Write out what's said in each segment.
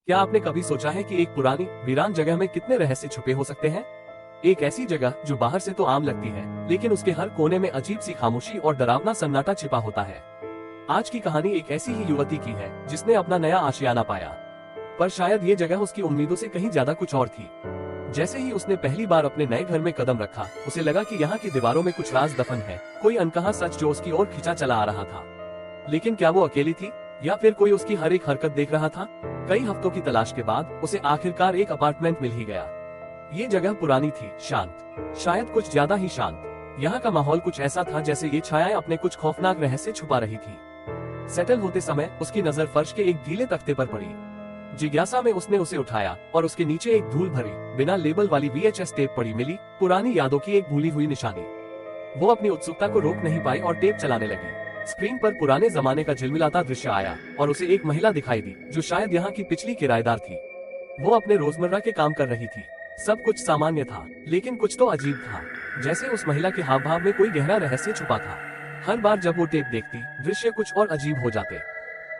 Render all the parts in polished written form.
क्या आपने कभी सोचा है कि एक पुरानी वीरान जगह में कितने रहस्य छुपे हो सकते हैं? एक ऐसी जगह जो बाहर से तो आम लगती है, लेकिन उसके हर कोने में अजीब सी खामोशी और डरावना सन्नाटा छिपा होता है। आज की कहानी एक ऐसी ही युवती की है जिसने अपना नया आशियाना पाया, पर शायद ये जगह उसकी उम्मीदों से कहीं ज्यादा कुछ और थी। जैसे ही उसने पहली बार अपने नए घर में कदम रखा, उसे लगा कि यहाँ की दीवारों में कुछ राज दफन है, कोई अनकहा सच जो उसकी ओर खिंचा चला आ रहा था। लेकिन क्या वो अकेली थी या फिर कोई उसकी हर एक हरकत देख रहा था? कई हफ्तों की तलाश के बाद उसे आखिरकार एक अपार्टमेंट मिल ही गया। ये जगह पुरानी थी, शांत, शायद कुछ ज्यादा ही शांत। यहाँ का माहौल कुछ ऐसा था जैसे ये छायाएं अपने कुछ खौफनाक रहस्य छुपा रही थी। सेटल होते समय उसकी नजर फर्श के एक गीले तख्ते पर पड़ी। जिज्ञासा में उसने उसे उठाया और उसके नीचे एक धूल भरी, बिना लेबल वाली VHS टेप पड़ी मिली, पुरानी यादों की एक भूली हुई निशानी। वो अपनी उत्सुकता को रोक नहीं पाई और टेप चलाने लगी। स्क्रीन पर पुराने जमाने का झिलमिलाता दृश्य आया और उसे एक महिला दिखाई दी जो शायद यहाँ की पिछली किराएदार थी। वो अपने रोजमर्रा के काम कर रही थी। सब कुछ सामान्य था, लेकिन कुछ तो अजीब था, जैसे उस महिला के हाव भाव में कोई गहरा रहस्य छुपा था। हर बार जब वो टेप देखती, दृश्य कुछ और अजीब हो जाते।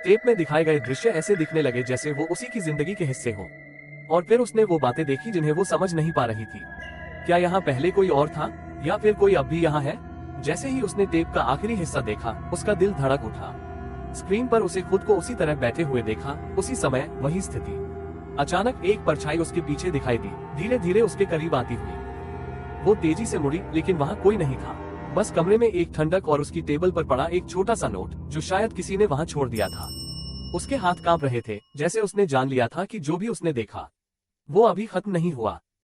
टेप में दिखाए गए दृश्य ऐसे दिखने लगे जैसे वो उसी की जिंदगी के हिस्से हो। और फिर उसने वो बातें देखी जिन्हें वो समझ नहीं पा रही थी। क्या यहाँ पहले कोई और था या फिर कोई अब भी यहाँ है? जैसे ही उसने टेप का आखिरी हिस्सा देखा, उसका दिल धड़क उठा। स्क्रीन पर उसे खुद को उसी तरह बैठे हुए देखा, उसी समय, वही स्थिति। अचानक एक परछाई उसके पीछे दिखाई दी, धीरे धीरे उसके करीब आती हुई। वो तेजी से मुड़ी, लेकिन वहाँ कोई नहीं था। बस कमरे में एक ठंडक और उसकी टेबल पर पड़ा एक छोटा सा नोट जो शायद किसी ने वहाँ छोड़ दिया था। उसके हाथ कांप रहे थे, जैसे उसने जान लिया था कि जो भी उसने देखा वो अभी खत्म नहीं हुआ।